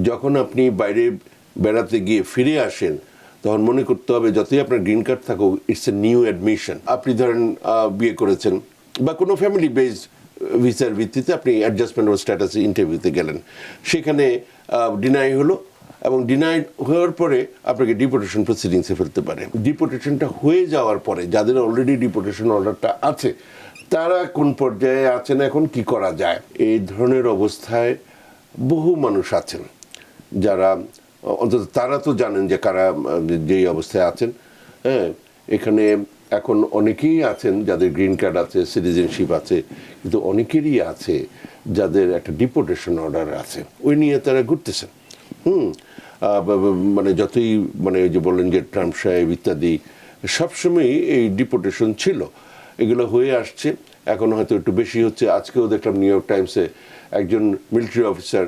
যখন আপনি বাইরে বেড়াতে গিয়ে ফিরে আসেন তখন মনে করতে হবে যতই আপনার গ্রিন কার্ড থাকুক ইটস এ নিউ অ্যাডমিশন। আপনি ধরেন বিয়ে করেছেন বা কোনো ফ্যামিলি বেসড ভিসার ভিত্তিতে আপনি অ্যাডজাস্টমেন্ট অফ স্ট্যাটাস ইন্টারভিউতে গেলেন, সেখানে ডিনাই হলো এবং ডিনাই হওয়ার পরে আপনাকে ডিপোর্টেশন প্রসিডিংসে ফেলতে পারে। ডিপোর্টেশনটা হয়ে যাওয়ার পরে যাদের অলরেডি ডিপোর্টেশন অর্ডারটা আছে তারা কোন পর্যায়ে আছেন, এখন কি করা যায়, এই ধরনের অবস্থায় বহু মানুষ আছেন যারা অন্তত তারা তো জানেন যে কারা যেই অবস্থায় আছেন। হ্যাঁ, এখানে এখন অনেকেই আছেন যাদের গ্রিন কার্ড আছে, সিটিজেনশিপ আছে, কিন্তু অনেকেরই আছে যাদের একটা ডিপোর্টেশন অর্ডার আছে, ওই নিয়ে তারা ঘুরতেছেন। মানে যতই মানে ওই যে বললেন যে ট্রাম্প সাহেব ইত্যাদি সবসময়ই এই ডিপোর্টেশন ছিল, এগুলো হয়ে আসছে, এখন হয়তো একটু বেশি হচ্ছে। আজকেও দেখলাম নিউ ইয়র্ক টাইমসে একজন মিলিটারি অফিসার,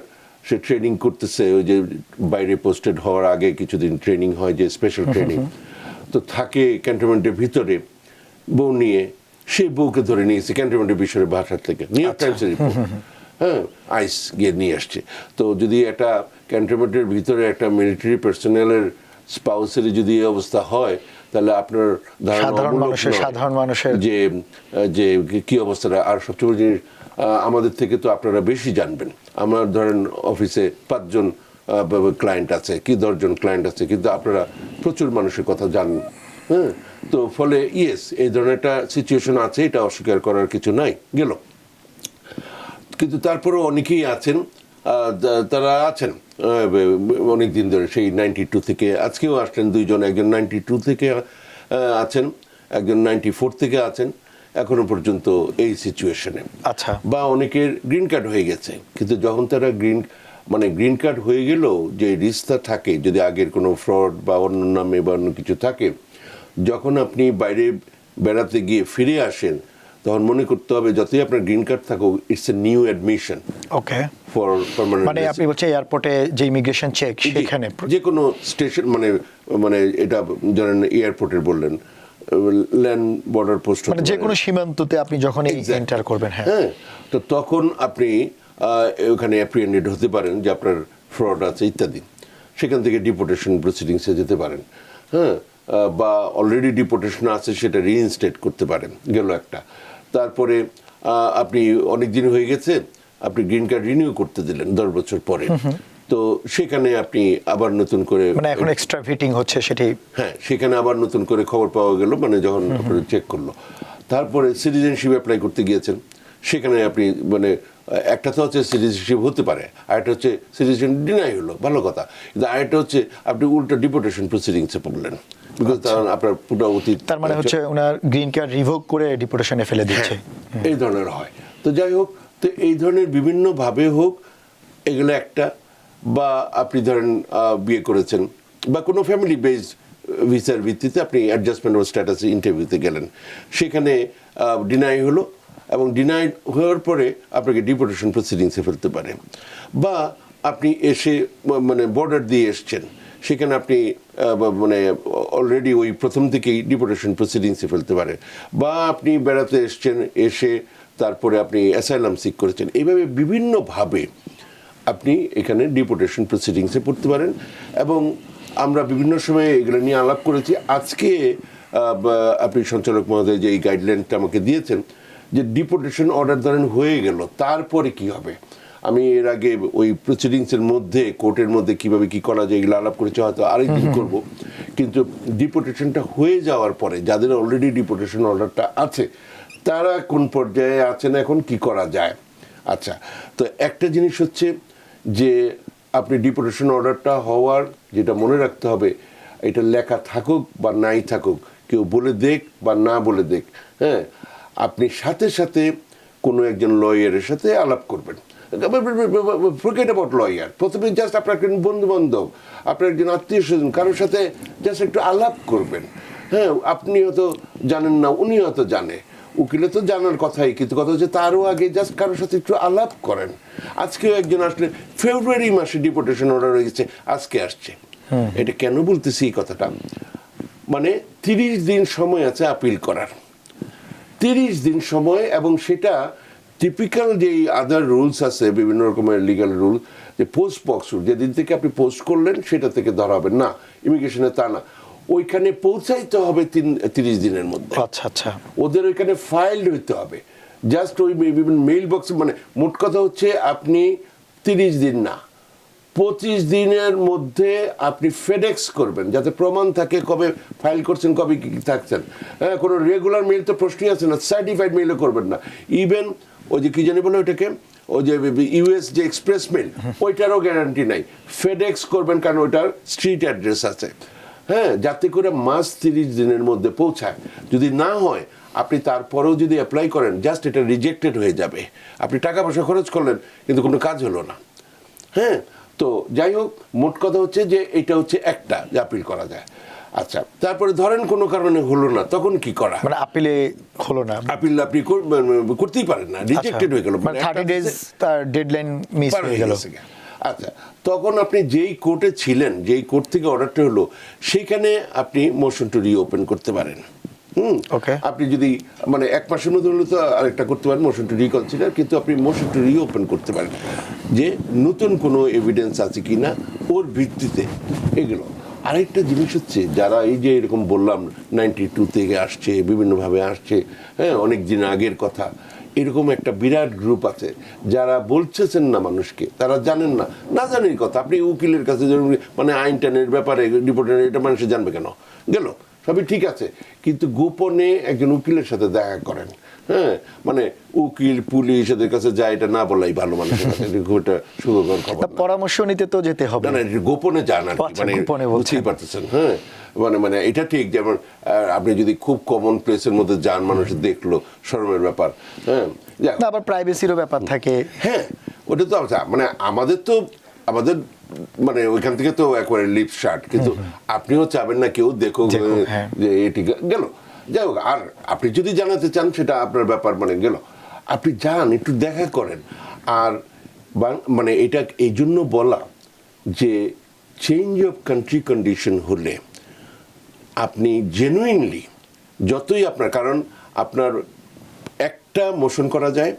সে ট্রেনিং করতেছে, ওই যে বাইরে পোস্টেড হওয়ার আগে কিছুদিন ট্রেনিং হয় যে স্পেশাল ট্রেনিং, তো থাকে ক্যান্টনমেন্টের ভিতরে বউ নিয়ে, সেই বউকে ধরে নিয়েছে ক্যান্টনমেন্টের বিষয়ের বাসার থেকে, নিউ ইয়র্ক টাইমসের রিপোর্ট। হ্যাঁ, আইস গিয়ে নিয়ে আসছে। তো যদি একটা ক্যান্টনমেন্টের ভিতরে একটা মিলিটারি পার্সোনালের স্পাউসের যদি এই অবস্থা হয়, তাহলে আপনার সাধারণ মানুষের যে যে কি অবস্থাটা। আর সবচেয়ে বড় জিনিস, আমাদের থেকে তো আপনারা বেশি জানবেন। আমার ধরেন অফিসে 5 জন ক্লায়েন্ট আছে কি 10 জন ক্লায়েন্ট আছে, কিন্তু আপনারা প্রচুর মানুষের কথা জানেন। হ্যাঁ, তো ফলে ইয়েস, এই ধরনের একটা সিচুয়েশন আছে, এটা অস্বীকার করার কিছু নাই গেল। কিন্তু তারপরেও অনেকেই আছেন, তারা আছেন অনেক দিন ধরে, সেই 92 থেকে, আজকেও আসলেন 2 জন, একজন 92 থেকে আছেন, একজন 94 থেকে আছেন এখনো পর্যন্ত এই সিচুয়েশনে। আচ্ছা, বা অনেকের গ্রিন কার্ড হয়ে গেছে, কিন্তু যখন তারা গ্রিন কার্ড হয়ে গেলেও যে রিস্কটা থাকে যদি আগের কোনো ফ্রড বা অন্য নামে বা অন্য কিছু থাকে, যখন আপনি বাইরে বেড়াতে গিয়ে ফিরে আসেন তখন মনে করতে হবে যতই আপনার গ্রিন কার্ড থাকুক it's a new admission. Okay, for permanent. মানে আপনি বলছেন এয়ারপোর্টে যে ইমিগ্রেশন চেক, সেখানে যে কোনো স্টেশন, মানে এটা ধরেন এয়ারপোর্টের বললেন, ল্যান্ড বর্ডার পোস্ট, মানে যে কোনো সীমান্ততে আপনি যখন এন্টার করবেন, হ্যাঁ, তো তখন আপনি ওখানে অ্যাপ্রিহেন্ডেড হতে পারেন যে আপনার ফ্রড আছে ইত্যাদি, সেখান থেকে ডিপোর্টেশন প্রসিডিংসে যেতে পারেন। হ্যাঁ, বা অলরেডি ডিপোর্টেশন আছে সেটা রিইনস্টেট করতে পারেন, গেল একটা। তারপরে আপনি অনেক দিন হয়ে গেছে, আপনি গ্রিন কার্ড রিনিউ করতে দিলেন 10 বছর পরে, তো সেখানে আপনি আবার নতুন করে, মানে এখন এক্সট্রা ফিটিং হচ্ছে সেটি, হ্যাঁ, সেখানে আবার নতুন করে খবর পাওয়া গেল, মানে যখন চেক করলো। তারপরে সিটিজেনশিপ অ্যাপ্লাই করতে গিয়েছেন, সেখানে আপনি মানে একটা তো হচ্ছে সিটিজেনশিপ হতে পারে, আরেকটা হচ্ছে সিটিজেন ডিনাই হলো, ভালো কথা, কিন্তু আরেকটা হচ্ছে আপনি উল্টো ডিপোর্টেশন প্রসিডিংসে পড়লেন, বিকজ আপনার পুরো অতীত, তার মানে হচ্ছে ওনার গ্রিন কার্ড রিভোক করে ডিপোর্টেশনে ফেলে দিচ্ছে, এই ধরনের হয়। তো যাই হোক, তো এই ধরনের বিভিন্নভাবে হোক, এগুলো একটা, বা আপনি ধরেন বিয়ে করেছেন বা কোনো ফ্যামিলি বেসড ভিসার ভিত্তিতে আপনি অ্যাডজাস্টমেন্ট অফ স্ট্যাটাস ইন্টারভিউতে গেলেন, সেখানে ডিনাই হলো এবং ডিনাই হওয়ার পরে আপনাকে ডিপোর্টেশন প্রসিডিংসে ফেলতে পারে। বা আপনি এসে মানে বর্ডার দিয়ে এসছেন, সেখানে আপনি মানে অলরেডি ওই প্রথম থেকেই ডিপোর্টেশন প্রসিডিংসে ফেলতে পারে। বা আপনি বেড়াতে এসছেন, এসে তারপরে আপনি অ্যাসাইলাম সিক করেছেন, এইভাবে বিভিন্নভাবে আপনি এখানে ডিপোর্টেশন প্রসিডিংসে পড়তে পারেন। এবং আমরা বিভিন্ন সময় এগুলো নিয়ে আলাপ করেছি। আজকে আপনি সঞ্চালক মহোদয় যে এই গাইডলাইনটা আমাকে দিয়েছেন যে ডিপোর্টেশন অর্ডার ধরেন হয়ে গেল, তারপরে কি হবে, আমি এর আগে ওই প্রসিডিংসের মধ্যে কোর্টের মধ্যে কিভাবে কি করা যায় এগুলো আলাপ করেছি, হয়তো আরেকদিন করব। কিন্তু ডিপোর্টেশনটা হয়ে যাওয়ার পরে যাদের অলরেডি ডিপোর্টেশন অর্ডারটা আছে তারা কোন পর্যায়ে আছেন, এখন কি করা যায়। আচ্ছা, তো একটা জিনিস হচ্ছে যে আপনি ডিপোর্টেশন অর্ডারটা হওয়ার, যেটা মনে রাখতে হবে, এটা লেখা থাকুক বা নাই থাকুক, কেউ বলে দেখ বা না বলে দেখ, হ্যাঁ, আপনি সাথে সাথে কোনো একজন লয়ারের সাথে আলাপ করবেন। ফরগেট অ্যাবাউট লয়ার, প্রথমে জাস্ট আপনার একজন বন্ধু বান্ধব, আপনার একজন আত্মীয় স্বজন, কারোর সাথে জাস্ট একটু আলাপ করবেন। হ্যাঁ, আপনি হয়তো জানেন না, উনি হয়তো জানে, উকিলে তো জানার কথাই, কিন্তু কথা হচ্ছে তারও আগে জাস্ট কারোর সাথে একটু আলাপ করেন। আজকেও একজন আসলে ফেব্রুয়ারি মাসে ডিপোর্টেশন অর্ডার হয়ে গেছে, আজকে আসছে। এটা কেন বলতেছি এই কথাটা, মানে 30 দিন সময় আছে আপিল করার, 30 দিন সময়, এবং সেটা টিপিক্যাল যেই আদার রুলস আছে বিভিন্ন রকমের লিগ্যাল রুল, যে পোস্ট বক্স যেদিন থেকে আপনি পোস্ট করলেন সেটা থেকে ধরা হবে না, ইমিগ্রেশনে তা না, ওইখানে পৌঁছাইতে হবে 30 দিনের মধ্যে। আচ্ছা আচ্ছা। ওদের ওইখানে ফাইলড হইতে হবে, জাস্ট ওই বিভিন্ন মেইল বক্সে, মানে মোট কথা হচ্ছে আপনি 30 দিন না 25 দিনের মধ্যে আপনি ফেডেক্স করবেন, যাতে প্রমাণ থাকে কবে ফাইল করছেন, কবে কি থাকছেন। হ্যাঁ, কোনো রেগুলার মেইল তো প্রশ্নই আছে না, সার্টিফাইড মেইলও করবেন না। ইভেন ওই যে কি জানি বলে ওইটাকে, ওই যে ইউএস যে এক্সপ্রেস মেইল, ওইটারও গ্যারান্টি নাই, ফেডেক্স করবেন, কারণ ওইটার স্ট্রিট অ্যাড্রেস আছে। হ্যাঁ, যাতে করে মাস 30 দিনের মধ্যে পৌঁছায়। যদি না হয় আপনি তারপরেও যদি অ্যাপ্লাই করেন, জাস্ট এটা রিজেক্টেড হয়ে যাবে, আপনি টাকা পয়সা খরচ করলেন কিন্তু কোনো কাজ হলো না। হ্যাঁ, তো যাই হোক, মোট কথা হচ্ছে যে এটা হচ্ছে একটা যে আপিল করা যায়। আচ্ছা, তারপরে ধরেন কোনো কারণে হলো না, তখন কি করা? মানে আপিলে হলো না, আপিল আপনি করতেই পারেন না, রিজেক্টেড হয়ে গেল, মানে 30 ডেজ তার ডেডলাইন মিস হয়ে গেল। আচ্ছা, তখন আপনি যেই কোর্টে ছিলেন, যেই কোর্ট থেকে অর্ডারটা হলো, সেইখানে আপনি মোশন টু রিওপেন করতে পারেন। ওকে। আপনি যদি মানে 1 মাসের মধ্যে হলে তো আরেকটা করতে পারেন, মোশন টু রিকনসিডার, কিন্তু আপনি মোশন টু রিওপেন করতে পারেন যে নতুন কোনো এভিডেন্স আছে কিনা ওর ভিত্তিতে এগুলো। আরেকটা জিনিস হচ্ছে, যারা এই যে এরকম বললাম 92 থেকে আসছে, বিভিন্নভাবে আসছে, হ্যাঁ, অনেক দিন আগের কথা, এরকম একটা বিরাট গ্রুপ আছে যারা বলছেন না মানুষকে, তারা জানেন না, না জানেন কথা। আপনি উকিলের কাছে মানে আইন টাইনের ব্যাপারে রিপোর্টের এটা মানুষে জানবে কেন, গেল সবই ঠিক আছে, কিন্তু গোপনে একজন উকিলের সাথে দেখা করেন। হ্যাঁ, মানে উকিল পুলিশ এদের কাছে যায়, এটা না বলাই ভালো, মানুষের কাছে খুব একটা সুখকর খবর না। পরামর্শ নিতে তো যেতে হবে না, এটা গোপনে যান আর কি, আচ্ছা, মানে গোপনে বুঝতেই পারতেছেন। হ্যাঁ, মানে এটা ঠিক, যেমন আপনি যদি খুব কমন প্লেসের মধ্যে যান, মানুষ দেখলো, শরমের ব্যাপার। হ্যাঁ, না, আবার প্রাইভেসিরও ব্যাপার থাকে। হ্যাঁ, ওটা তো মানে আমাদের মানে ওইখান থেকে তো একবারে লিপ শার্ট, কিন্তু আপনিও চাবেন না কেউ দেখো হ্যাঁ। যে এটি গেল। যাই হোক, আর আপনি যদি জানাতে চান সেটা আপনার ব্যাপার, মানে গেল, আপনি যান, একটু দেখা করেন। আর মানে এটা এই জন্য বলা যে চেঞ্জ অফ কান্ট্রি কন্ডিশন হলে আপনি জেনুইনলি যতই আপনার, কারণ আপনার একটা মোশন করা যায়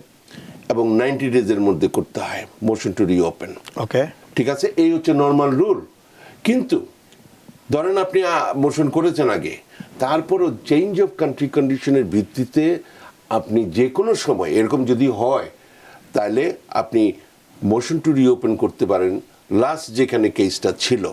এবং 90 ডেজের মধ্যে করতে হয় মোশন টু রিওপেন। ওকে, ঠিক আছে, এই হচ্ছে নর্মাল রুল। কিন্তু ধরেন আপনি মোশন করেছেন আগে, তারপরও চেঞ্জ অফ কান্ট্রি কন্ডিশনের ভিত্তিতে আপনি যে কোনো সময় এরকম যদি হয়, তাহলে আপনি মোশন টু রিওপেন করতে পারেন লাস্ট যেখানে কেসটা ছিল